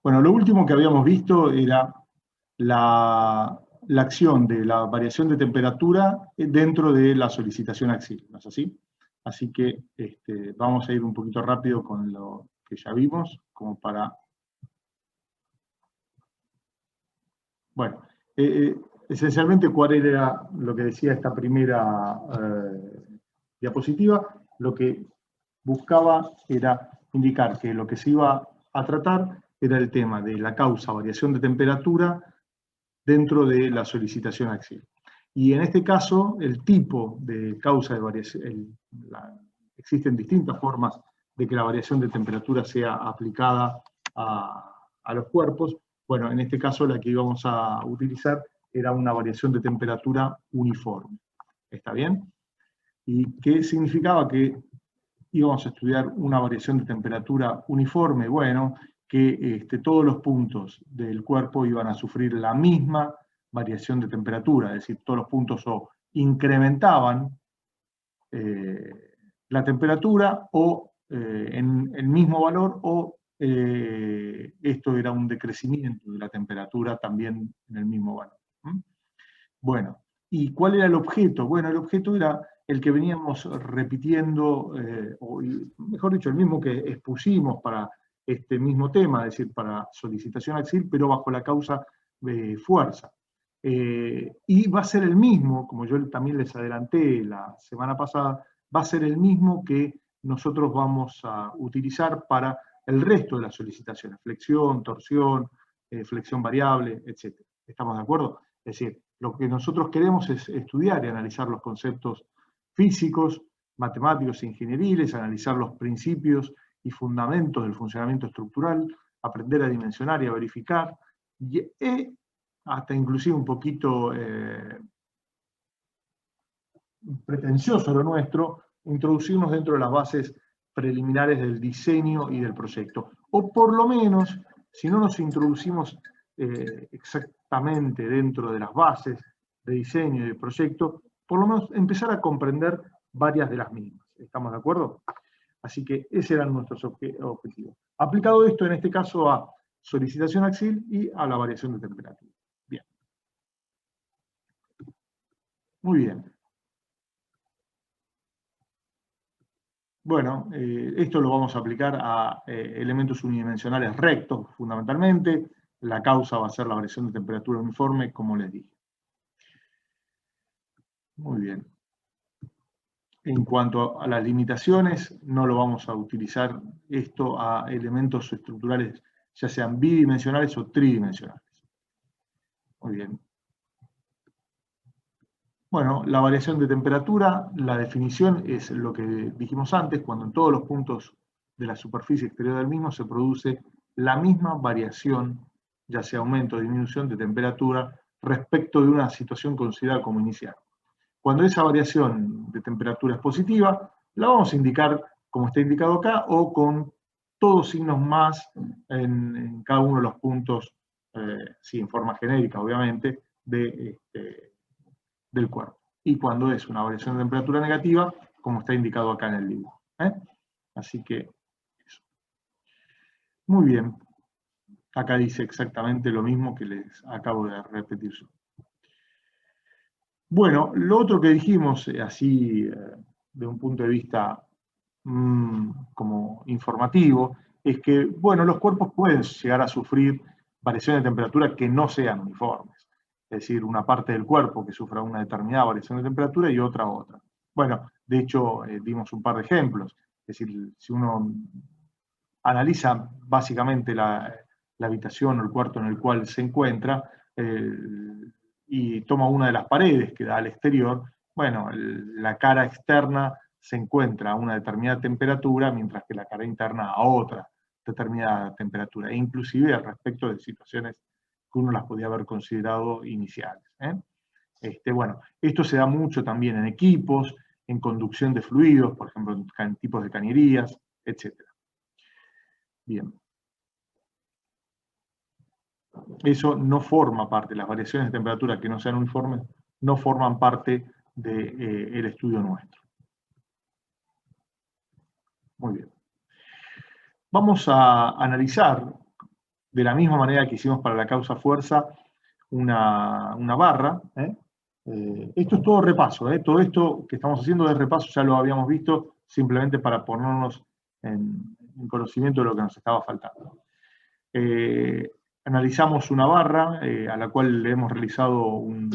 Bueno, lo último que habíamos visto era la acción de la variación de temperatura dentro de la solicitación axial, ¿no es así? Así que vamos a ir un poquito rápido con lo que ya vimos, como para... Bueno, esencialmente, ¿cuál era lo que decía esta primera diapositiva? Lo que buscaba era indicar que lo que se iba a tratar era el tema de la causa variación de temperatura dentro de la solicitación axial. Y en este caso, el tipo de causa de variación, existen distintas formas de que la variación de temperatura sea aplicada a los cuerpos. Bueno, en este caso la que íbamos a utilizar era una variación de temperatura uniforme. ¿Está bien? ¿Y qué significaba? Que íbamos a estudiar una variación de temperatura uniforme. Bueno, que todos los puntos del cuerpo iban a sufrir la misma variación de temperatura, es decir, todos los puntos o incrementaban la temperatura o en el mismo valor, o esto era un decrecimiento de la temperatura también en el mismo valor. Bueno, ¿y cuál era el objeto? Bueno, el objeto era el que veníamos repitiendo, o mejor dicho, el mismo que expusimos para este mismo tema, es decir, para solicitación axial, pero bajo la causa de fuerza. Y va a ser el mismo, como yo también les adelanté la semana pasada, va a ser el mismo que nosotros vamos a utilizar para el resto de las solicitaciones, flexión, torsión, flexión variable, etc. ¿Estamos de acuerdo? Es decir, lo que nosotros queremos es estudiar y analizar los conceptos físicos, matemáticos e ingenieriles, analizar los principios y fundamentos del funcionamiento estructural, aprender a dimensionar y a verificar, y hasta inclusive un poquito pretencioso lo nuestro, introducirnos dentro de las bases preliminares del diseño y del proyecto. O por lo menos, si no nos introducimos exactamente dentro de las bases de diseño y de proyecto, por lo menos empezar a comprender varias de las mismas. ¿Estamos de acuerdo? Así que ese eran nuestros objetivos. Aplicado esto en este caso a solicitación axial y a la variación de temperatura. Bien. Muy bien. Bueno, esto lo vamos a aplicar a elementos unidimensionales rectos, fundamentalmente. La causa va a ser la variación de temperatura uniforme, como les dije. Muy bien. En cuanto a las limitaciones, no lo vamos a utilizar esto a elementos estructurales, ya sean bidimensionales o tridimensionales. Muy bien. Bueno, la variación de temperatura, la definición es lo que dijimos antes, cuando en todos los puntos de la superficie exterior del mismo se produce la misma variación, ya sea aumento o disminución de temperatura, respecto de una situación considerada como inicial. Cuando esa variación de temperatura es positiva, la vamos a indicar como está indicado acá, o con todos signos más en cada uno de los puntos, sí, en forma genérica, obviamente, del cuerpo. Y cuando es una variación de temperatura negativa, como está indicado acá en el dibujo. Así que eso. Muy bien. Acá dice exactamente lo mismo que les acabo de repetir yo. Bueno, lo otro que dijimos, así de un punto de vista como informativo, es que, bueno, los cuerpos pueden llegar a sufrir variaciones de temperatura que no sean uniformes. Es decir, una parte del cuerpo que sufra una determinada variación de temperatura y otra. Bueno, de hecho, dimos un par de ejemplos. Es decir, si uno analiza básicamente la habitación o el cuarto en el cual se encuentra, y toma una de las paredes que da al exterior, bueno, la cara externa se encuentra a una determinada temperatura, mientras que la cara interna a otra determinada temperatura, e inclusive al respecto de situaciones que uno las podía haber considerado iniciales. Bueno, esto se da mucho también en equipos, en conducción de fluidos, por ejemplo, en tipos de cañerías, etc. Bien. Eso no forma parte, las variaciones de temperatura que no sean uniformes, no forman parte del estudio nuestro. Muy bien. Vamos a analizar de la misma manera que hicimos para la causa fuerza, una barra. Esto es todo repaso, todo esto que estamos haciendo es repaso, ya lo habíamos visto, simplemente para ponernos en conocimiento de lo que nos estaba faltando. Analizamos una barra a la cual le hemos realizado un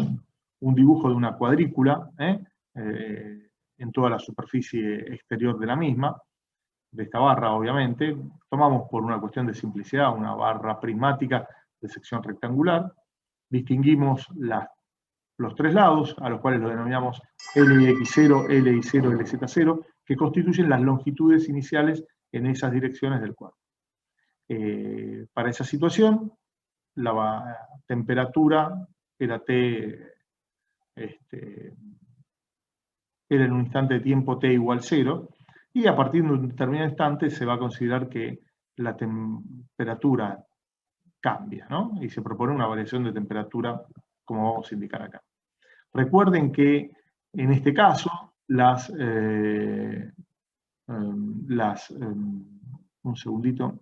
dibujo de una cuadrícula en toda la superficie exterior de la misma, de esta barra obviamente. Tomamos por una cuestión de simplicidad una barra prismática de sección rectangular, distinguimos los tres lados, a los cuales lo denominamos LX0, LY0, LZ0, que constituyen las longitudes iniciales en esas direcciones del cuerpo. Para esa situación, la temperatura era T, era en un instante de tiempo T igual 0, y a partir de un determinado instante se va a considerar que la temperatura cambia, ¿no? Y se propone una variación de temperatura, como vamos a indicar acá. Recuerden que en este caso, un segundito.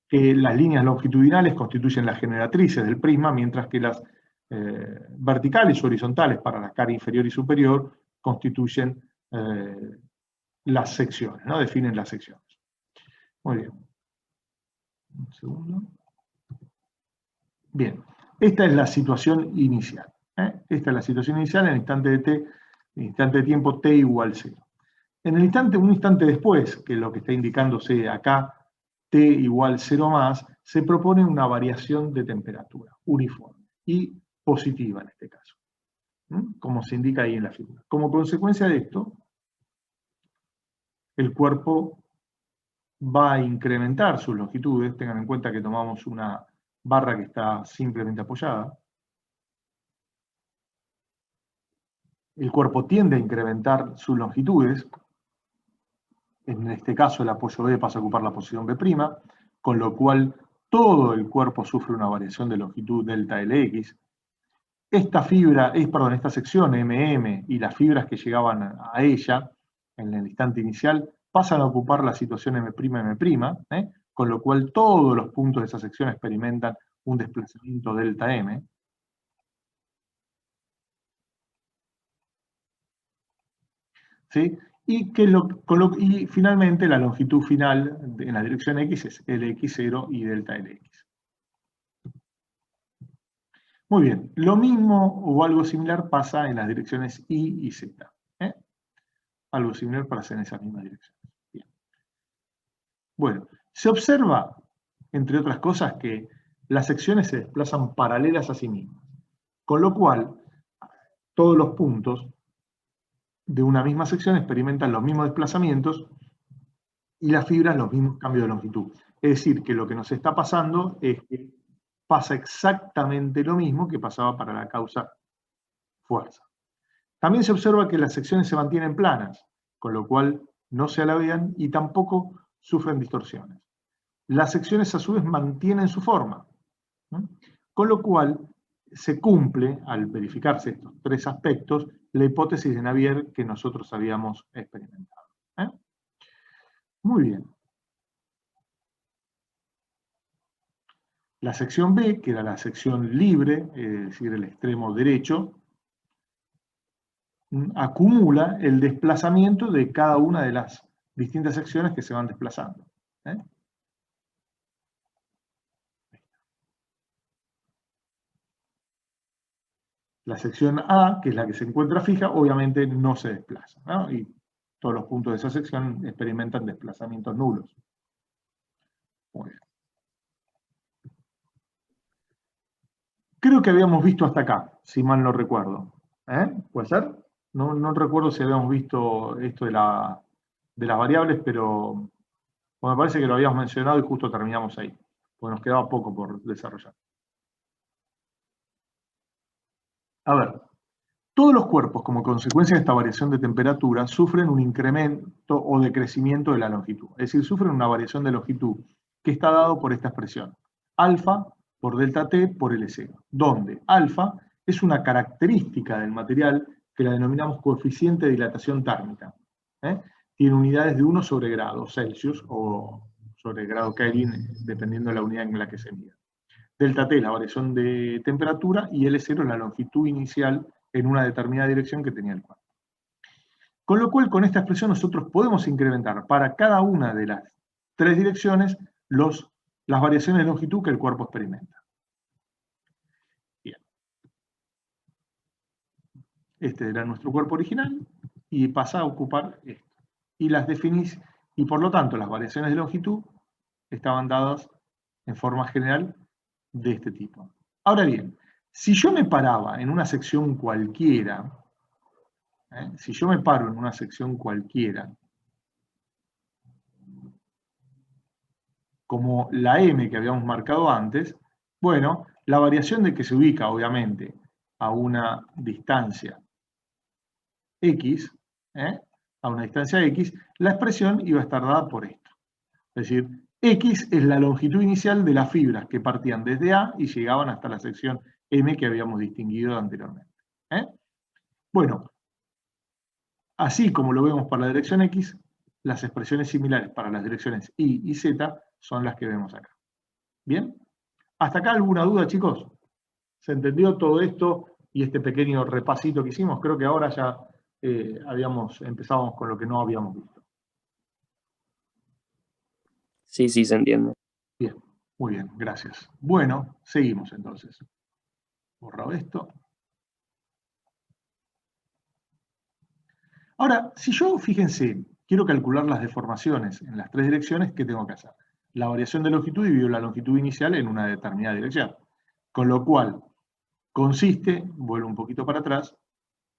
Que las líneas longitudinales constituyen las generatrices del prisma, mientras que las verticales o horizontales para la cara inferior y superior constituyen las secciones, ¿no? Definen las secciones. Muy bien. Un segundo. Bien, esta es la situación inicial. Esta es la situación inicial en el instante de t, el instante de tiempo t igual 0. En el instante, un instante después, que es lo que está indicándose acá, t igual 0 más, se propone una variación de temperatura uniforme y positiva en este caso, como se indica ahí en la figura. Como consecuencia de esto, el cuerpo va a incrementar sus longitudes. Tengan en cuenta que tomamos una barra que está simplemente apoyada. El cuerpo tiende a incrementar sus longitudes. En este caso el apoyo B pasa a ocupar la posición B', con lo cual todo el cuerpo sufre una variación de longitud delta LX. Esta sección MM y las fibras que llegaban a ella en el instante inicial pasan a ocupar la situación M', con lo cual todos los puntos de esa sección experimentan un desplazamiento delta M. ¿Sí? Y finalmente la longitud final en la dirección X es LX0 y delta LX. Muy bien, lo mismo o algo similar pasa en las direcciones Y y Z. Algo similar pasa en esas mismas direcciones. Bien. Bueno, se observa, entre otras cosas, que las secciones se desplazan paralelas a sí mismas, con lo cual todos los puntos de una misma sección experimentan los mismos desplazamientos y las fibras los mismos cambios de longitud. Es decir, que lo que nos está pasando es que pasa exactamente lo mismo que pasaba para la causa fuerza. También se observa que las secciones se mantienen planas, con lo cual no se alabean y tampoco sufren distorsiones. Las secciones a su vez mantienen su forma, ¿no? Con lo cual se cumple, al verificarse estos tres aspectos, la hipótesis de Navier que nosotros habíamos experimentado. Muy bien. La sección B, que era la sección libre, es decir, el extremo derecho, acumula el desplazamiento de cada una de las distintas secciones que se van desplazando. La sección A, que es la que se encuentra fija, obviamente no se desplaza, ¿no? Y todos los puntos de esa sección experimentan desplazamientos nulos. Muy bien. Creo que habíamos visto hasta acá, si mal no recuerdo. ¿Puede ser? No recuerdo si habíamos visto esto de las variables, pero me parece que lo habíamos mencionado y justo terminamos ahí, porque nos quedaba poco por desarrollar. A ver, todos los cuerpos, como consecuencia de esta variación de temperatura, sufren un incremento o decrecimiento de la longitud. Es decir, sufren una variación de longitud que está dado por esta expresión. Alfa por delta T por L0, donde alfa es una característica del material que la denominamos coeficiente de dilatación térmica. tiene unidades de 1 sobre grado Celsius o sobre grado Kelvin, dependiendo de la unidad en la que se mida. Delta T es la variación de temperatura y L0 es la longitud inicial en una determinada dirección que tenía el cuerpo. Con lo cual, con esta expresión nosotros podemos incrementar para cada una de las 3 direcciones las variaciones de longitud que el cuerpo experimenta. Bien. Este era nuestro cuerpo original y pasa a ocupar esto. Y por lo tanto las variaciones de longitud estaban dadas en forma general de este tipo. Ahora bien, si yo me paraba en una sección cualquiera, si yo me paro en una sección cualquiera, como la M que habíamos marcado antes, bueno, la variación de que se ubica, obviamente, a una distancia X, a una distancia X, la expresión iba a estar dada por esto. Es decir, X es la longitud inicial de las fibras que partían desde A y llegaban hasta la sección M que habíamos distinguido anteriormente. Bueno, así como lo vemos para la dirección X, las expresiones similares para las direcciones Y y Z son las que vemos acá. ¿Bien? ¿Hasta acá alguna duda, chicos? ¿Se entendió todo esto y este pequeño repasito que hicimos? Creo que ahora ya empezábamos con lo que no habíamos visto. Sí, se entiende. Bien, muy bien, gracias. Bueno, seguimos entonces. Borro esto. Ahora, si yo, fíjense, quiero calcular las deformaciones en las 3 direcciones, ¿qué tengo que hacer? La variación de longitud dividido la longitud inicial en una determinada dirección. Con lo cual, consiste, vuelvo un poquito para atrás,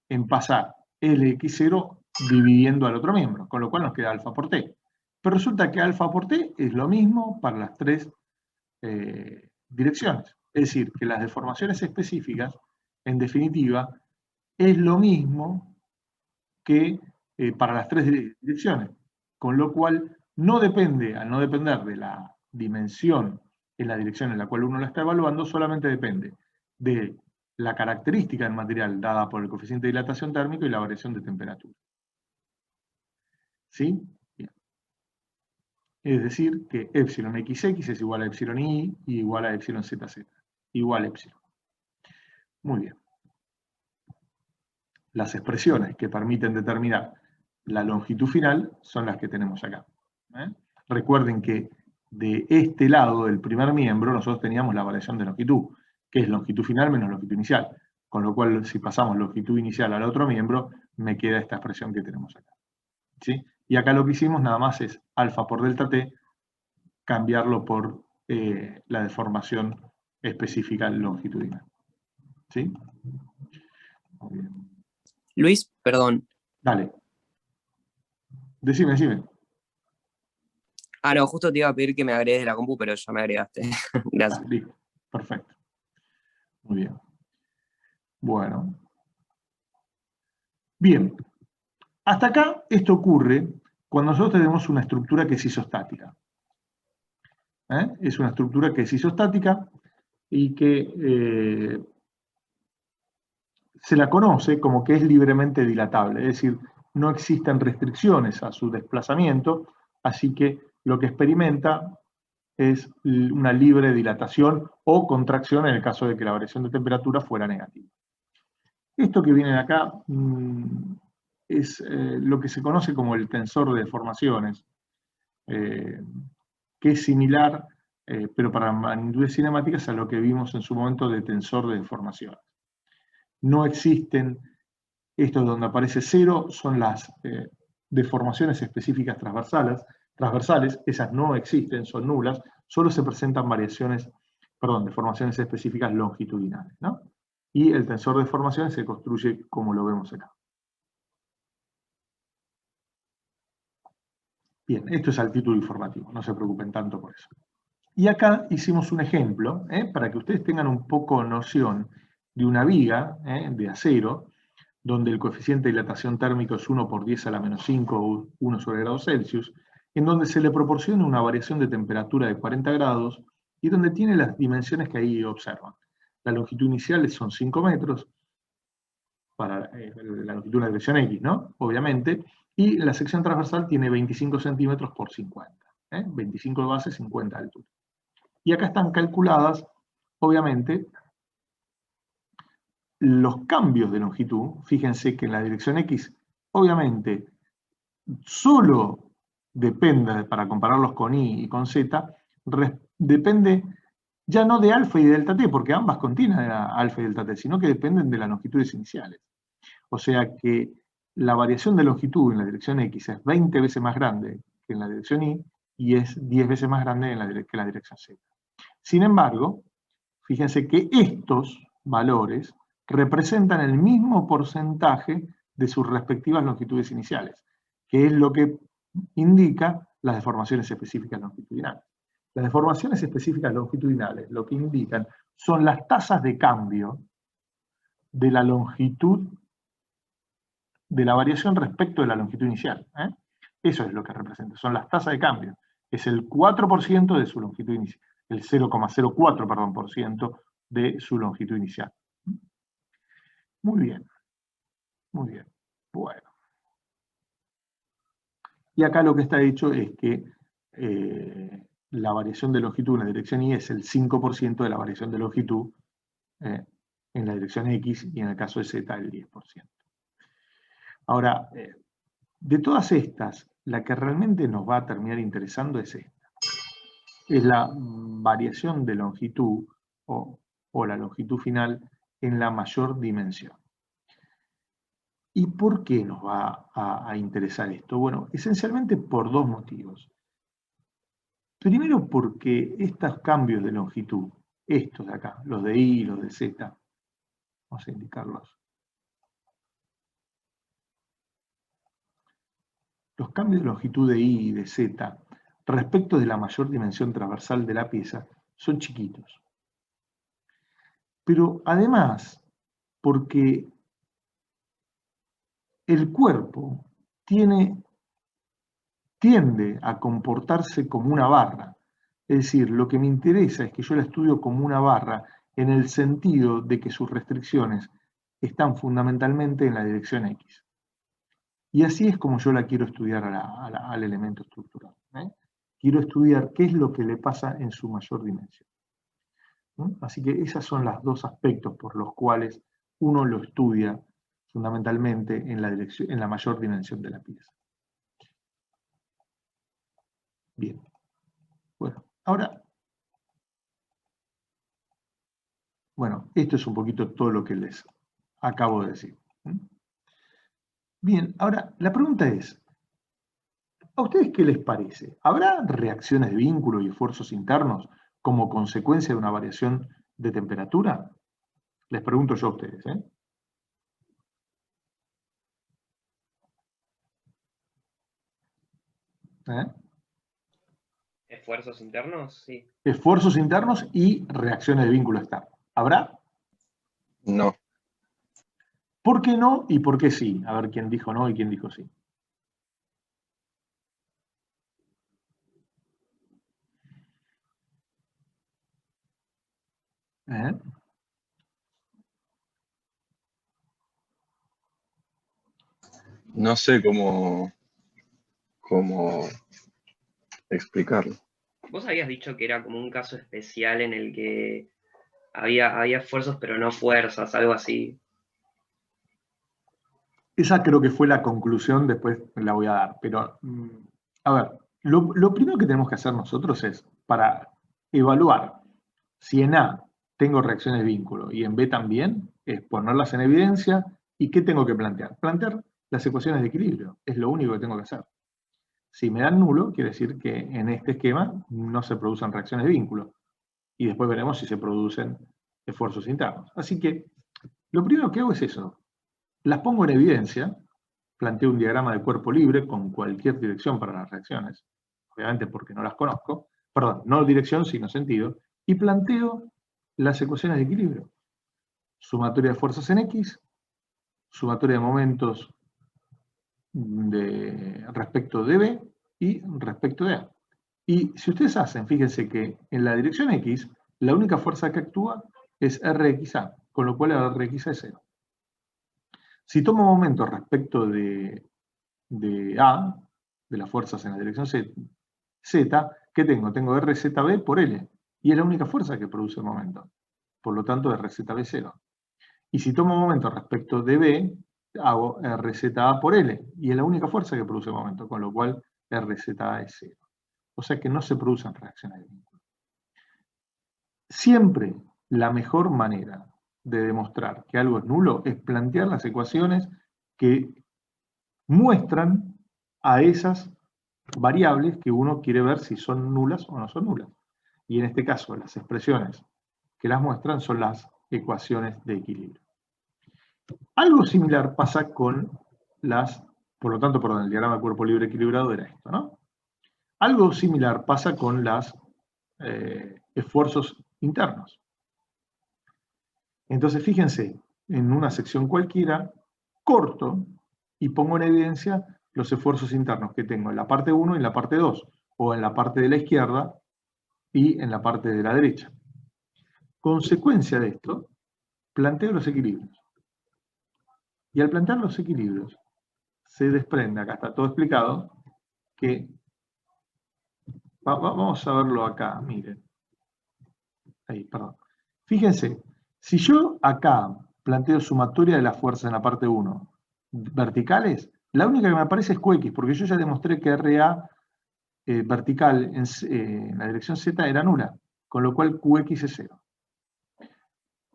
en pasar Lx0 dividiendo al otro miembro, con lo cual nos queda alfa por t. Pero resulta que alfa por t es lo mismo para las 3 direcciones. Es decir, que las deformaciones específicas, en definitiva, es lo mismo que para las 3 direcciones. Con lo cual, no depende, al no depender de la dimensión en la dirección en la cual uno la está evaluando, solamente depende de la característica del material dada por el coeficiente de dilatación térmico y la variación de temperatura. ¿Sí? Bien. Es decir, que epsilon xx es igual a epsilon y igual a epsilon zz, igual a epsilon. Muy bien. Las expresiones que permiten determinar la longitud final son las que tenemos acá. Recuerden que de este lado del primer miembro nosotros teníamos la variación de longitud, que es longitud final menos longitud inicial. Con lo cual, si pasamos longitud inicial al otro miembro, me queda esta expresión que tenemos acá. ¿Sí? Y acá lo que hicimos nada más es alfa por delta t, cambiarlo por la deformación específica longitudinal. ¿Sí? Muy bien. Luis, perdón. Dale. Decime. No, justo te iba a pedir que me agregues la compu, pero ya me agregaste. Gracias. Listo. Perfecto. Muy bien. Bueno. Bien. Hasta acá esto ocurre cuando nosotros tenemos una estructura que es isostática. Es una estructura que es isostática y que se la conoce como que es libremente dilatable, es decir, no existen restricciones a su desplazamiento, así que lo que experimenta es una libre dilatación o contracción en el caso de que la variación de temperatura fuera negativa. Esto que viene de acá es lo que se conoce como el tensor de deformaciones, que es similar, pero para magnitudes cinemáticas, a lo que vimos en su momento de tensor de deformaciones. No existen, estos donde aparece 0 son las deformaciones específicas transversales, esas no existen, son nulas, solo se presentan deformaciones específicas longitudinales, ¿no? Y el tensor de deformaciones se construye como lo vemos acá. Bien, esto es al título informativo, no se preocupen tanto por eso. Y acá hicimos un ejemplo, para que ustedes tengan un poco noción de una viga de acero, donde el coeficiente de dilatación térmico es 1 por 10 a la menos 5 o 1 sobre grados Celsius, en donde se le proporciona una variación de temperatura de 40 grados y donde tiene las dimensiones que ahí observan. La longitud inicial son 5 metros, para la longitud de la dirección X, ¿no? Obviamente, Y la sección transversal tiene 25 centímetros por 50. 25 de base, 50 de altura. Y acá están calculadas, obviamente, los cambios de longitud. Fíjense que en la dirección X, obviamente, solo depende, para compararlos con Y y con Z, depende ya no de alfa y de delta t, porque ambas contienen alfa y delta t, sino que dependen de las longitudes iniciales. O sea que la variación de longitud en la dirección X es 20 veces más grande que en la dirección Y es 10 veces más grande que en la dirección Z. Sin embargo, fíjense que estos valores representan el mismo porcentaje de sus respectivas longitudes iniciales, que es lo que indica las deformaciones específicas longitudinales. Las deformaciones específicas longitudinales lo que indican son las tasas de cambio de la longitud, de la variación respecto de la longitud inicial. Eso es lo que representa, son las tasas de cambio. Es el 4% de su longitud inicial, el 0,04, perdón, por ciento de su longitud inicial. Muy bien, muy bien. Bueno. Y acá lo que está hecho es que la variación de longitud en la dirección Y es el 5% de la variación de longitud en la dirección X y en el caso de Z el 10%. Ahora, de todas estas, la que realmente nos va a terminar interesando es esta. Es la variación de longitud o la longitud final en la mayor dimensión. ¿Y por qué nos va a interesar esto? Bueno, esencialmente por dos motivos. Primero porque estos cambios de longitud, estos de acá, los de Y y los de Z, vamos a indicarlos. Los cambios de longitud de Y y de Z respecto de la mayor dimensión transversal de la pieza son chiquitos. Pero además, porque el cuerpo tiende a comportarse como una barra. Es decir, lo que me interesa es que yo la estudio como una barra en el sentido de que sus restricciones están fundamentalmente en la dirección X. Y así es como yo la quiero estudiar al elemento estructural. Quiero estudiar qué es lo que le pasa en su mayor dimensión. Así que esos son los dos aspectos por los cuales uno lo estudia fundamentalmente en la mayor dimensión de la pieza. Bien. Bueno, ahora, esto es un poquito todo lo que les acabo de decir. Bien, ahora, la pregunta es, ¿a ustedes qué les parece? ¿Habrá reacciones de vínculo y esfuerzos internos como consecuencia de una variación de temperatura? Les pregunto yo a ustedes, ¿eh? ¿Esfuerzos internos? Sí. Esfuerzos internos y reacciones de vínculo externo. ¿Habrá? No. ¿Por qué no y por qué sí? A ver quién dijo no y quién dijo sí. No sé cómo explicarlo. Vos habías dicho que era como un caso especial en el que había esfuerzos pero no fuerzas, algo así. Esa creo que fue la conclusión, después la voy a dar. Pero, a ver, lo primero que tenemos que hacer nosotros es, para evaluar si en A tengo reacciones de vínculo y en B también, es ponerlas en evidencia y ¿qué tengo que plantear? Plantear las ecuaciones de equilibrio, es lo único que tengo que hacer. Si me dan nulo, quiere decir que en este esquema no se producen reacciones de vínculo. Y después veremos si se producen esfuerzos internos. Así que lo primero que hago es eso. Las pongo en evidencia, planteo un diagrama de cuerpo libre con cualquier dirección para las reacciones, obviamente porque no las conozco, perdón, no dirección sino sentido, y planteo las ecuaciones de equilibrio. Sumatoria de fuerzas en X, sumatoria de momentos respecto de B y respecto de A. Y si ustedes hacen, fíjense que en la dirección X, la única fuerza que actúa es RXA, con lo cual RXA es 0. Si tomo momentos respecto de de A, de las fuerzas en la dirección Z, ¿qué tengo? Tengo RZB por L, y es la única fuerza que produce el momento. Por lo tanto, RZB 0. Y si tomo momento respecto de B, hago RZA por L, y es la única fuerza que produce el momento, con lo cual RZA es 0. O sea que no se producen reacciones de vínculo. Siempre la mejor manera de demostrar que algo es nulo es plantear las ecuaciones que muestran a esas variables que uno quiere ver si son nulas o no son nulas. Y en este caso, las expresiones que las muestran son las ecuaciones de equilibrio. Algo similar pasa con las, por lo tanto, perdón, el diagrama de cuerpo libre equilibrado era esto, ¿no? Algo similar pasa con los esfuerzos internos. Entonces, fíjense, en una sección cualquiera, corto y pongo en evidencia los esfuerzos internos que tengo en la parte 1 y en la parte 2, o en la parte de la izquierda y en la parte de la derecha. Consecuencia de esto, planteo los equilibrios. Y al plantear los equilibrios, se desprende, acá está todo explicado, que, vamos a verlo acá, miren. Ahí, perdón. Fíjense, si yo acá planteo sumatoria de las fuerzas en la parte 1, verticales, la única que me aparece es QX, porque yo ya demostré que RA vertical en la dirección Z era nula, con lo cual QX es 0.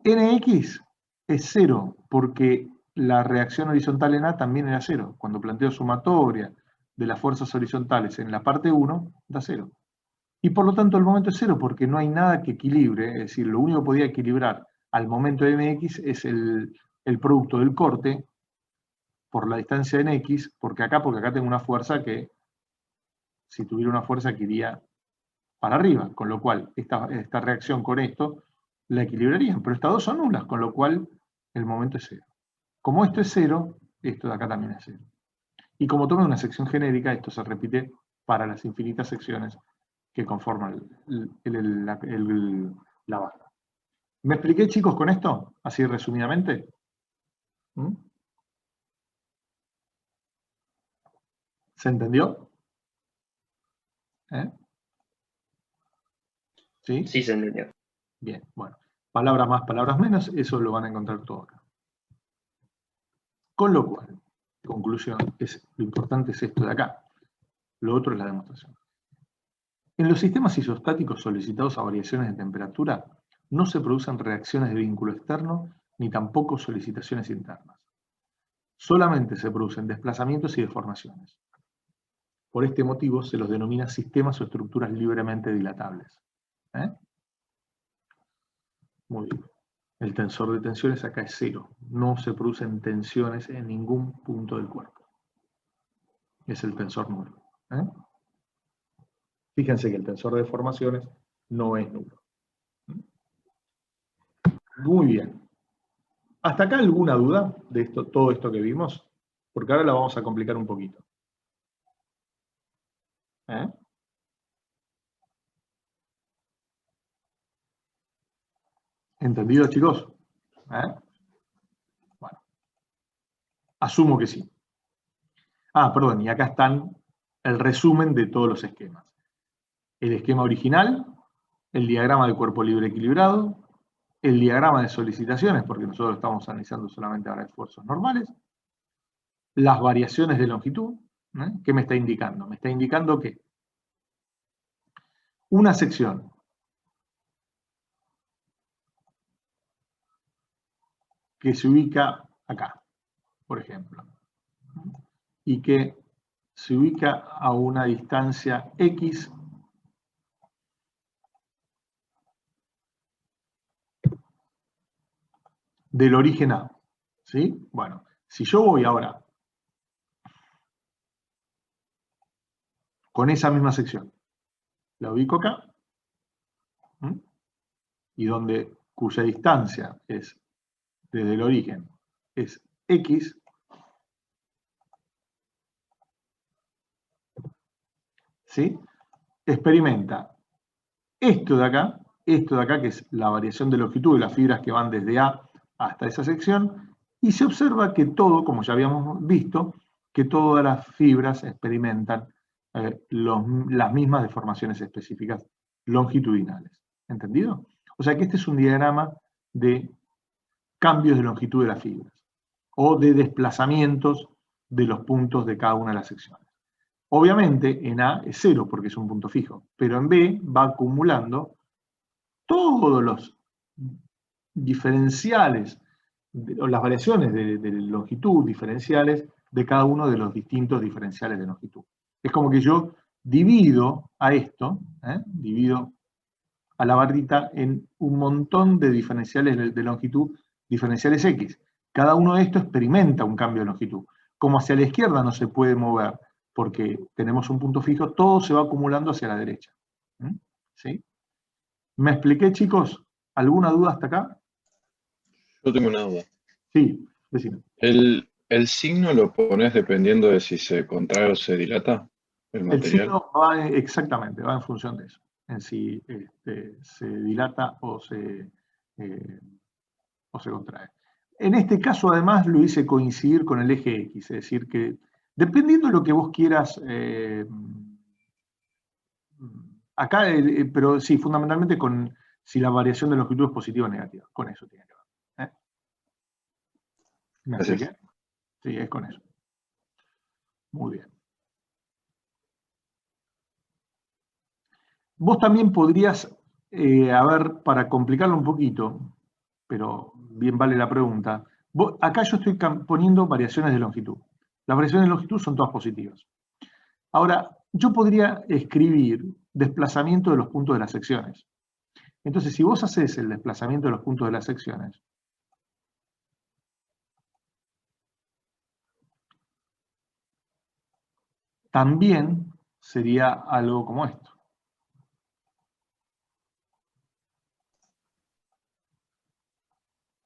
NX es 0, porque la reacción horizontal en A también era 0. Cuando planteo sumatoria de las fuerzas horizontales en la parte 1, da 0. Y por lo tanto el momento es 0, porque no hay nada que equilibre, es decir, lo único que podía equilibrar al momento de MX es el producto del corte por la distancia en X, porque acá tengo una fuerza que, si tuviera una fuerza que iría para arriba, con lo cual esta reacción con esto la equilibrarían, pero estas dos son nulas, con lo cual el momento es 0. Como esto es 0, esto de acá también es 0. Y como tome una sección genérica, esto se repite para las infinitas secciones que conforman la barra. ¿Me expliqué, chicos, con esto? Así resumidamente. ¿Se entendió? ¿Sí? Sí, se entendió. Bien, bueno. Palabras más, palabras menos, eso lo van a encontrar todo acá. Con lo cual, conclusión, lo importante es esto de acá. Lo otro es la demostración. En los sistemas isostáticos solicitados a variaciones de temperatura, no se producen reacciones de vínculo externo ni tampoco solicitaciones internas. Solamente se producen desplazamientos y deformaciones. Por este motivo se los denomina sistemas o estructuras libremente dilatables. Muy bien. El tensor de tensiones acá es 0. No se producen tensiones en ningún punto del cuerpo. Es el tensor nulo. Fíjense que el tensor de deformaciones no es nulo. Muy bien. ¿Hasta acá alguna duda de todo esto que vimos? Porque ahora la vamos a complicar un poquito. ¿Entendido, chicos? Bueno. Asumo que sí. Perdón, y acá están el resumen de todos los esquemas. El esquema original, el diagrama de cuerpo libre equilibrado, el diagrama de solicitaciones, porque nosotros estamos analizando solamente ahora esfuerzos normales, las variaciones de longitud. ¿Qué me está indicando? Me está indicando que una sección que se ubica acá, por ejemplo, y que se ubica a una distancia X del origen A. ¿Sí? Bueno, si yo voy ahora con esa misma sección, la ubico acá, y cuya distancia es desde el origen es X, ¿sí? Experimenta esto de acá, que es la variación de longitud de las fibras que van desde A hasta esa sección, y se observa que todo, como ya habíamos visto, que todas las fibras experimentan las mismas deformaciones específicas longitudinales. ¿Entendido? O sea que este es un diagrama de cambios de longitud de las fibras o de desplazamientos de los puntos de cada una de las secciones. Obviamente en A es 0 porque es un punto fijo, pero en B va acumulando todos los diferenciales, o las variaciones de longitud diferenciales de cada uno de los distintos diferenciales de longitud. Es como que yo divido a esto, divido a la barrita en un montón de diferenciales de longitud, diferenciales X. Cada uno de estos experimenta un cambio de longitud. Como hacia la izquierda no se puede mover porque tenemos un punto fijo, todo se va acumulando hacia la derecha. ¿Sí? ¿Me expliqué, chicos? ¿Alguna duda hasta acá? Yo tengo una duda. Sí, decime. ¿El signo lo pones dependiendo de si se contrae o se dilata el El material? signo va exactamente, va en función de eso, en si se dilata o se contrae. En este caso, además, lo hice coincidir con el eje X, es decir, que dependiendo de lo que vos quieras, acá, pero sí, fundamentalmente con si la variación de longitud es positiva o negativa, con eso tiene que ver. ¿Me Gracias. expliqué? Sí, es con eso. Muy bien. Vos también podrías, a ver, para complicarlo un poquito, pero bien vale la pregunta, acá yo estoy poniendo variaciones de longitud. Las variaciones de longitud son todas positivas. Ahora, yo podría escribir desplazamiento de los puntos de las secciones. Entonces, si vos haces el desplazamiento de los puntos de las secciones, también sería algo como esto.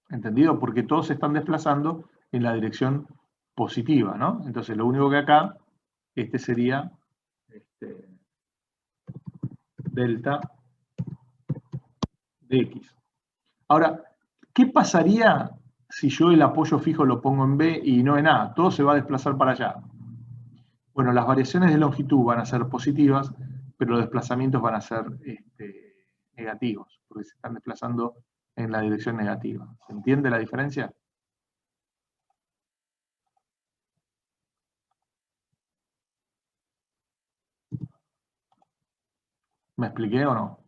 ¿Entendido? Porque todos se están desplazando en la dirección positiva, ¿no? Entonces, lo único que acá, este sería delta de X. Ahora, ¿qué pasaría si yo el apoyo fijo lo pongo en B y no en A? Todo se va a desplazar para allá. Bueno, las variaciones de longitud van a ser positivas, pero los desplazamientos van a ser negativos, porque se están desplazando en la dirección negativa. ¿Se entiende la diferencia? ¿Me expliqué o no?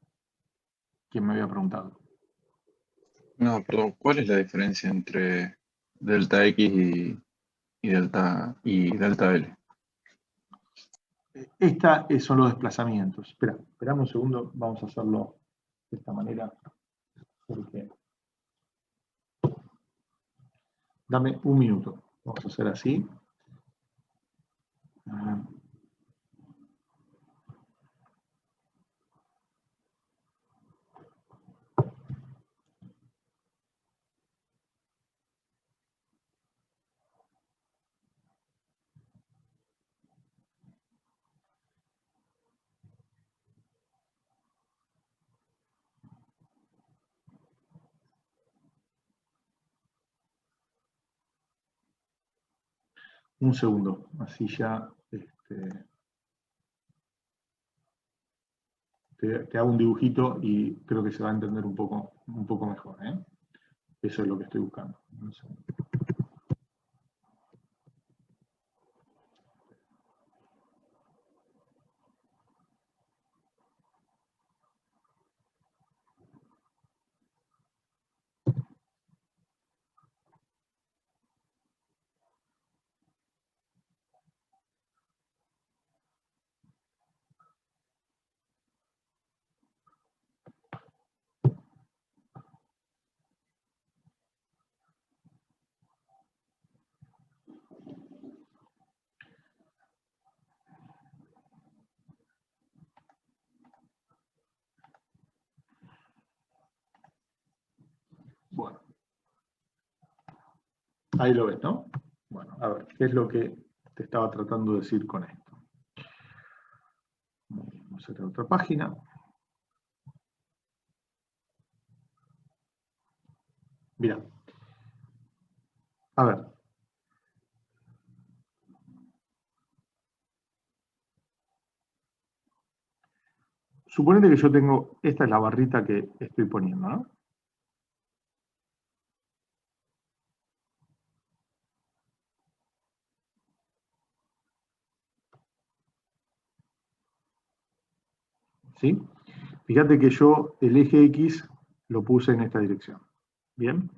¿Quién me había preguntado? No, perdón, ¿cuál es la diferencia entre delta X y delta L? Son los desplazamientos. Esperame un segundo, vamos a hacerlo de esta manera. Porque... Dame un minuto. Vamos a hacer así. Un segundo, así ya te hago un dibujito y creo que se va a entender un poco mejor. Eso es lo que estoy buscando. Un segundo. Bueno, ahí lo ves, ¿no? Bueno, a ver, ¿qué es lo que te estaba tratando de decir con esto? Vamos a ir a otra página. Mira. A ver. suponete que yo tengo, esta es la barrita que estoy poniendo, ¿no? ¿Sí? Fíjate que yo el eje X lo puse en esta dirección. ¿Bien?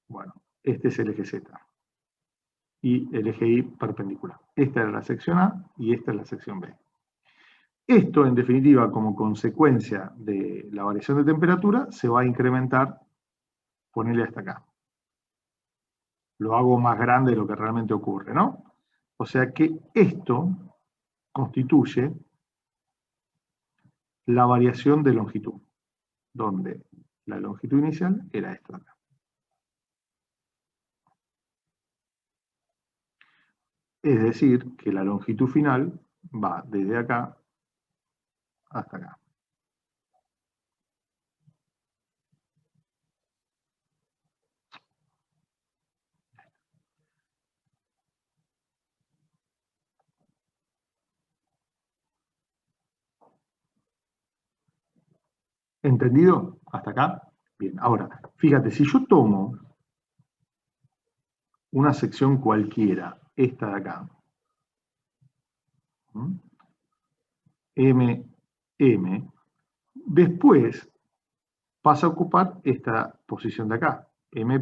Bueno, este es el eje Z. Y el eje Y perpendicular. Esta era la sección A y esta es la sección B. Esto, en definitiva, como consecuencia de la variación de temperatura, se va a incrementar, ponerle hasta acá. Lo hago más grande de lo que realmente ocurre, ¿no? O sea que esto constituye la variación de longitud, donde la longitud inicial era esta acá. Es decir, que la longitud final va desde acá hasta acá. ¿Entendido? ¿Hasta acá? Bien, ahora, fíjate, si yo tomo una sección cualquiera, esta de acá, M, después pasa a ocupar esta posición de acá, M',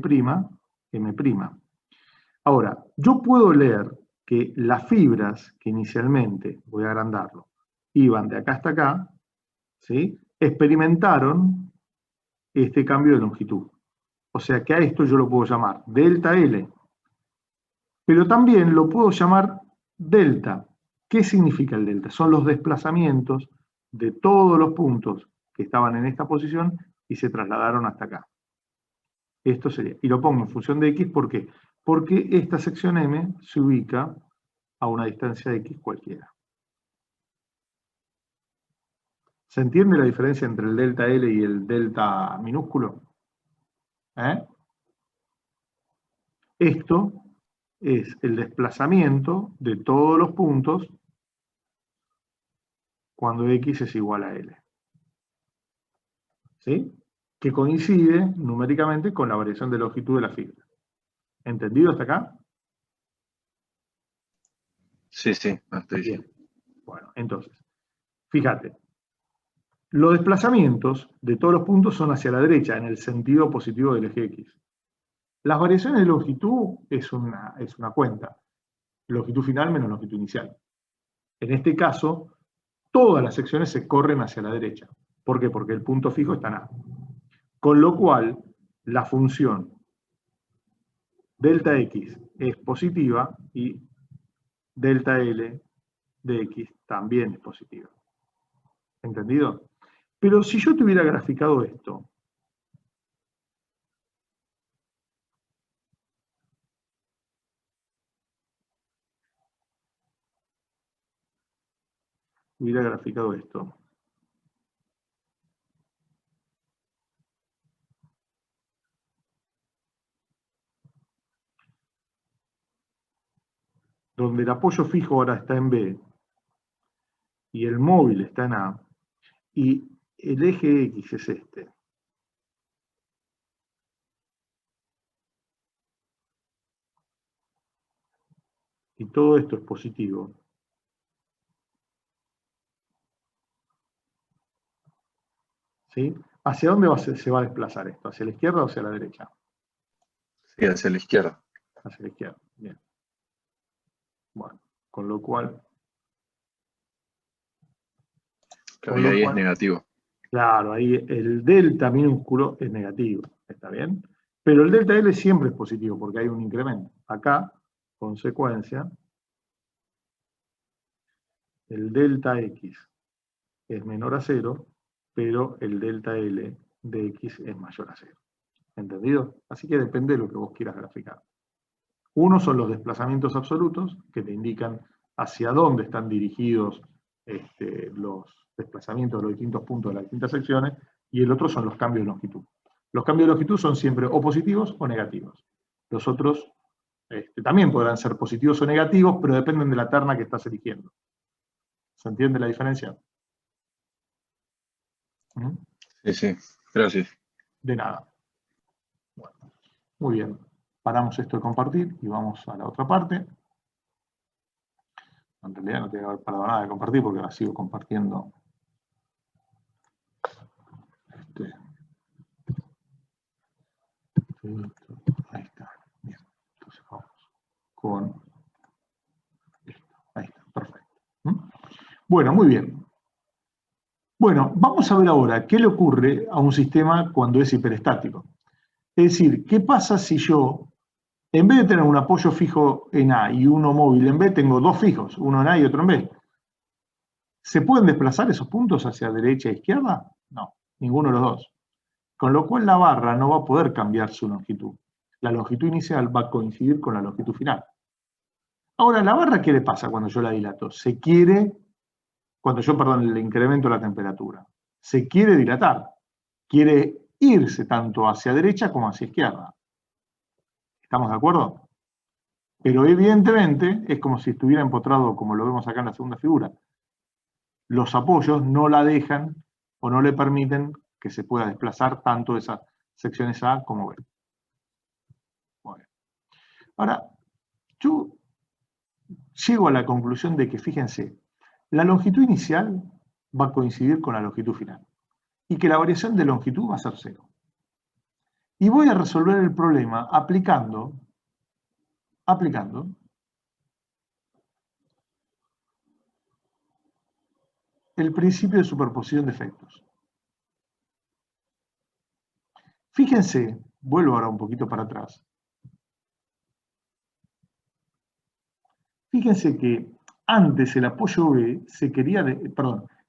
M'. Ahora, yo puedo leer que las fibras que inicialmente, voy a agrandarlo, iban de acá hasta acá, ¿sí? Experimentaron este cambio de longitud. O sea que a esto yo lo puedo llamar delta L, pero también lo puedo llamar delta. ¿Qué significa el delta? Son los desplazamientos de todos los puntos que estaban en esta posición y se trasladaron hasta acá. Esto sería, y lo pongo en función de X, ¿por qué? Porque esta sección M se ubica a una distancia de X cualquiera. ¿Se entiende la diferencia entre el delta L y el delta minúsculo? Esto es el desplazamiento de todos los puntos cuando X es igual a L. ¿Sí? Que coincide numéricamente con la variación de longitud de la fibra. ¿Entendido hasta acá? Sí, hasta ahí. Bien. Bueno, entonces, fíjate, los desplazamientos de todos los puntos son hacia la derecha, en el sentido positivo del eje X. Las variaciones de longitud es una cuenta. Longitud final menos longitud inicial. En este caso, todas las secciones se corren hacia la derecha. ¿Por qué? Porque el punto fijo está en A. Con lo cual, la función delta X es positiva y delta L de X también es positiva. ¿Entendido? Pero si yo tuviera graficado esto, donde el apoyo fijo ahora está en B, y el móvil está en A, y el eje X es este. Y todo esto es positivo. ¿Sí? ¿Hacia dónde se va a desplazar esto? ¿Hacia la izquierda o hacia la derecha? Sí, hacia la izquierda. Hacia la izquierda, bien. Bueno, con lo cual... Claro, y ahí es negativo. Claro, ahí el delta minúsculo es negativo, ¿está bien? Pero el delta L siempre es positivo porque hay un incremento. Acá, consecuencia, el delta X es menor a 0, pero el delta L de X es mayor a 0. ¿Entendido? Así que depende de lo que vos quieras graficar. Uno son los desplazamientos absolutos, que te indican hacia dónde están dirigidos los desplazamientos de los distintos puntos de las distintas secciones, y el otro son los cambios de longitud. Los cambios de longitud son siempre o positivos o negativos. Los otros también podrán ser positivos o negativos, pero dependen de la terna que estás eligiendo. ¿Se entiende la diferencia? ¿Mm? Sí, sí, gracias. De nada. Bueno, muy bien. Paramos esto de compartir y vamos a la otra parte. En realidad no tengo que haber parado nada de compartir porque ahora sigo compartiendo. Ahí está. Bien. Entonces vamos con esto. Ahí está. Perfecto. ¿Mm? Bueno, muy bien. Bueno, vamos a ver ahora qué le ocurre a un sistema cuando es hiperestático. Es decir, ¿qué pasa si yo, en vez de tener un apoyo fijo en A y uno móvil en B, tengo dos fijos, uno en A y otro en B? ¿Se pueden desplazar esos puntos hacia derecha e izquierda? No, ninguno de los dos. Con lo cual la barra no va a poder cambiar su longitud. La longitud inicial va a coincidir con la longitud final. Ahora, ¿la barra qué le pasa cuando yo la dilato? Cuando yo, le incremento la temperatura. Se quiere dilatar. Quiere irse tanto hacia derecha como hacia izquierda. ¿Estamos de acuerdo? Pero evidentemente es como si estuviera empotrado, como lo vemos acá en la segunda figura. Los apoyos no la dejan o no le permiten que se pueda desplazar tanto esas secciones A como B. Bueno. Ahora, yo llego a la conclusión de que, fíjense, la longitud inicial va a coincidir con la longitud final y que la variación de longitud va a ser 0. Y voy a resolver el problema aplicando el principio de superposición de efectos. Fíjense, vuelvo ahora un poquito para atrás. Fíjense que antes el apoyo B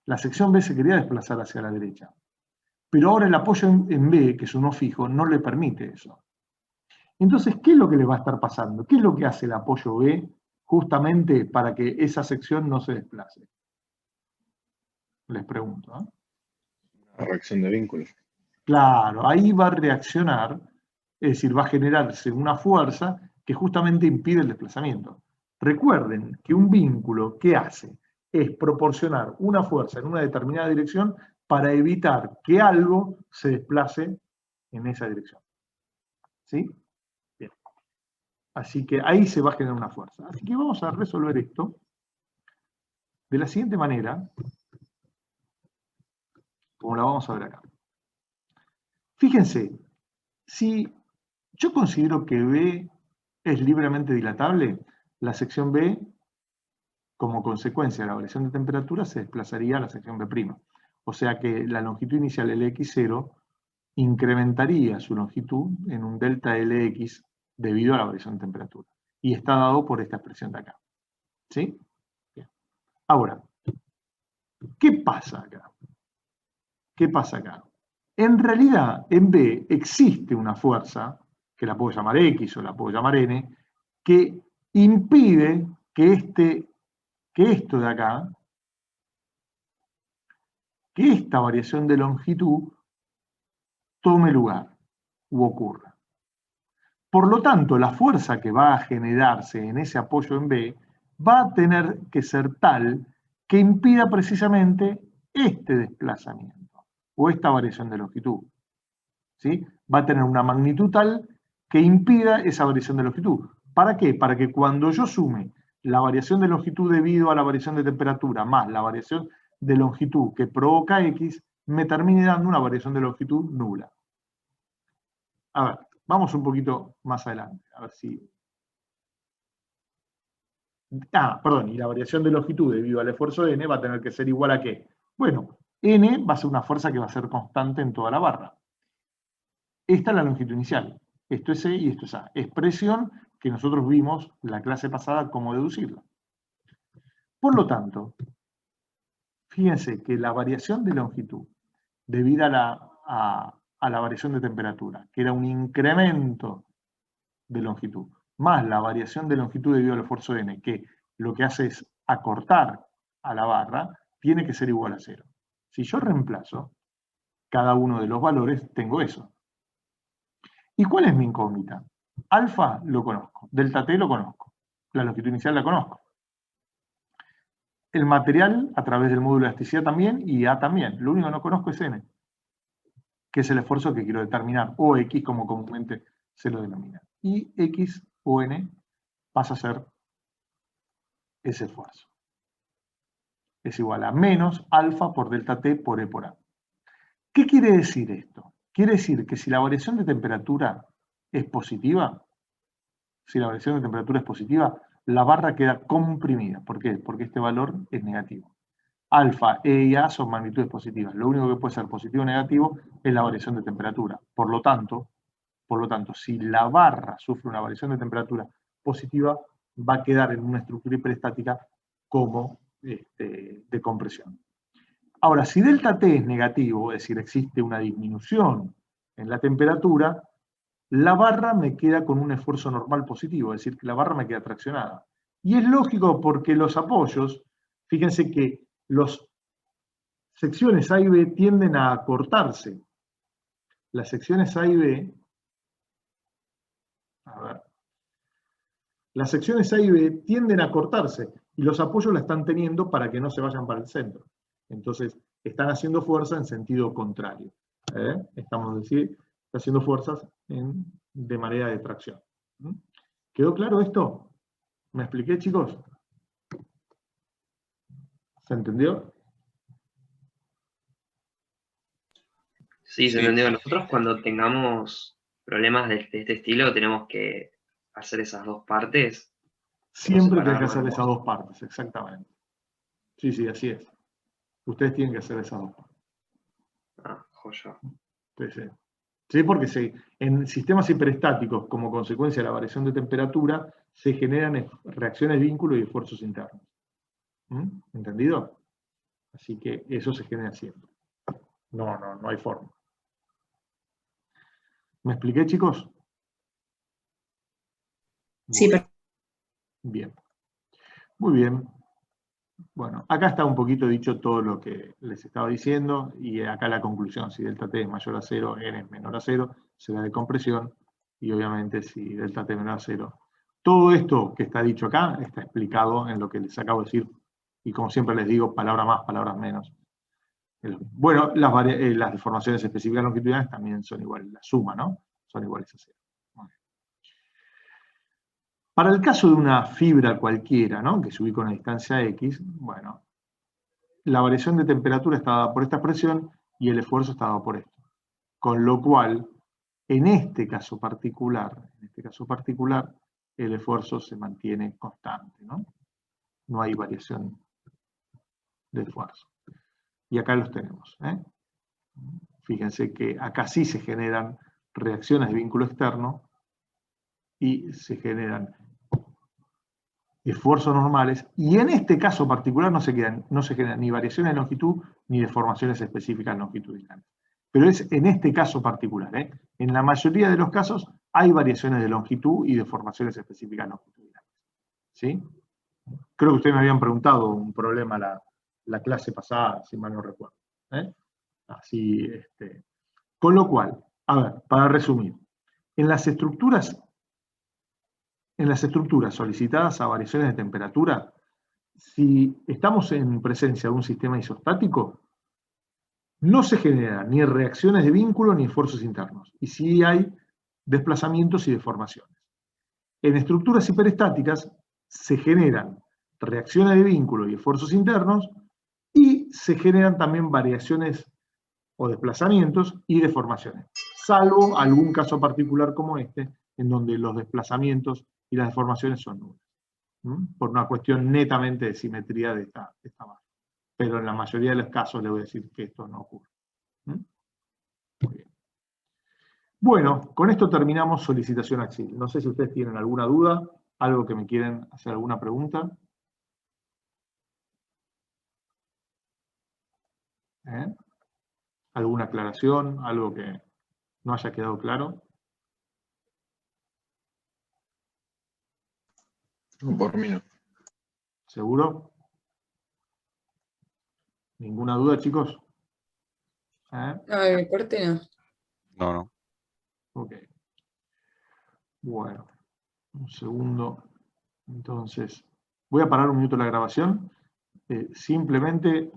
la sección B se quería desplazar hacia la derecha. Pero ahora el apoyo en B, que es uno fijo, no le permite eso. Entonces, ¿qué es lo que le va a estar pasando? ¿Qué es lo que hace el apoyo B justamente para que esa sección no se desplace? Les pregunto. La reacción de vínculos. Claro, ahí va a reaccionar, es decir, va a generarse una fuerza que justamente impide el desplazamiento. Recuerden que un vínculo, ¿qué hace? Es proporcionar una fuerza en una determinada dirección para evitar que algo se desplace en esa dirección. ¿Sí? Bien. Así que ahí se va a generar una fuerza. Así que vamos a resolver esto de la siguiente manera, como la vamos a ver acá. Fíjense, si yo considero que B es libremente dilatable, la sección B, como consecuencia de la variación de temperatura, se desplazaría a la sección B'. O sea que la longitud inicial Lx0 incrementaría su longitud en un delta Lx debido a la variación de temperatura. Y está dado por esta expresión de acá. ¿Sí? Bien. Ahora, ¿qué pasa acá? ¿Qué pasa acá? En realidad, en B existe una fuerza, que la puedo llamar X o la puedo llamar N, que impide que esto de acá, que esta variación de longitud tome lugar u ocurra. Por lo tanto, la fuerza que va a generarse en ese apoyo en B va a tener que ser tal que impida precisamente este desplazamiento o esta variación de longitud. ¿Sí? Va a tener una magnitud tal que impida esa variación de longitud. ¿Para qué? Para que cuando yo sume la variación de longitud debido a la variación de temperatura más la variación de longitud que provoca X, me termine dando una variación de longitud nula. A ver, vamos un poquito más adelante. A ver si... perdón, y la variación de longitud debido al esfuerzo de N va a tener que ser igual a ¿qué? Bueno, N va a ser una fuerza que va a ser constante en toda la barra. Esta es la longitud inicial. Esto es E y esto es A. Expresión que nosotros vimos en la clase pasada cómo deducirla. Por lo tanto, fíjense que la variación de longitud debida a la variación de temperatura, que era un incremento de longitud, más la variación de longitud debido al esfuerzo N, que lo que hace es acortar a la barra, tiene que ser igual a 0. Si yo reemplazo cada uno de los valores, tengo eso. ¿Y cuál es mi incógnita? Alfa lo conozco, delta t lo conozco, la longitud inicial la conozco. el material a través del módulo de elasticidad también, y A también. Lo único que no conozco es N, que es el esfuerzo que quiero determinar, o X como comúnmente se lo denomina. Y X o N pasa a ser ese esfuerzo. Es igual a menos alfa por delta T por E por A. ¿Qué quiere decir esto? Quiere decir que si la variación de temperatura es positiva, la barra queda comprimida. ¿Por qué? Porque este valor es negativo. Alfa, E y A son magnitudes positivas. Lo único que puede ser positivo o negativo es la variación de temperatura. Por lo tanto, si la barra sufre una variación de temperatura positiva, va a quedar en una estructura hiperestática como de compresión. Ahora, si delta T es negativo, es decir, existe una disminución en la temperatura, la barra me queda con un esfuerzo normal positivo, es decir, que la barra me queda traccionada. Y es lógico porque los apoyos, fíjense que las secciones A y B tienden a acortarse. Las secciones A y B, las secciones A y B tienden a acortarse y los apoyos la están teniendo para que no se vayan para el centro. Entonces, están haciendo fuerza en sentido contrario. Estamos decir, haciendo fuerzas de manera de tracción. ¿Quedó claro esto? ¿Me expliqué, chicos? ¿Se entendió? Sí, se entendió. Nosotros cuando tengamos problemas de este estilo tenemos que hacer esas dos partes. Siempre tenés que hacer esas dos partes, exactamente. Sí, sí, así es. Ustedes tienen que hacer esas dos partes. Ah, joya. Sí, sí. Sí, porque en sistemas hiperestáticos, como consecuencia de la variación de temperatura, se generan reacciones de vínculo y esfuerzos internos. ¿Entendido? Así que eso se genera siempre. No hay forma. ¿Me expliqué, chicos? Sí, Bueno, bien. Muy bien. Bueno, acá está un poquito dicho todo lo que les estaba diciendo, y acá la conclusión: si delta T es mayor a 0, N es menor a 0, será de compresión, y obviamente si delta T es menor a 0. Todo esto que está dicho acá está explicado en lo que les acabo de decir, y como siempre les digo, palabras más, palabras menos. Bueno, las deformaciones específicas longitudinales también son iguales, la suma, ¿no? Son iguales a 0. Para el caso de una fibra cualquiera, ¿no?, que se ubica a una distancia X, bueno, la variación de temperatura está dada por esta expresión y el esfuerzo está dado por esto. Con lo cual, en este caso particular, el esfuerzo se mantiene constante, ¿no? No hay variación de esfuerzo. Y acá los tenemos, Fíjense que acá sí se generan reacciones de vínculo externo y se generan esfuerzos normales, y en este caso particular no se generan ni variaciones de longitud ni deformaciones específicas longitudinales. Pero es en este caso particular. En la mayoría de los casos hay variaciones de longitud y deformaciones específicas longitudinales. ¿Sí? Creo que ustedes me habían preguntado un problema la clase pasada, si mal no recuerdo. Así, con lo cual, a ver, para resumir, en las estructuras solicitadas a variaciones de temperatura, si estamos en presencia de un sistema isostático, no se generan ni reacciones de vínculo ni esfuerzos internos, y sí hay desplazamientos y deformaciones. En estructuras hiperestáticas se generan reacciones de vínculo y esfuerzos internos, y se generan también variaciones o desplazamientos y deformaciones, salvo algún caso particular como este, en donde los desplazamientos y las deformaciones son nulas, por una cuestión netamente de simetría de esta barra. Pero en la mayoría de los casos le voy a decir que esto no ocurre. Muy bien. Bueno, con esto terminamos solicitación axial. No sé si ustedes tienen alguna duda, algo que me quieren hacer, alguna pregunta. ¿Alguna aclaración? ¿Algo que no haya quedado claro? No, por mí no. ¿Seguro? ¿Ninguna duda, chicos? no, de mi parte no. No. Ok. Bueno, un segundo. Entonces, voy a parar un minuto la grabación. simplemente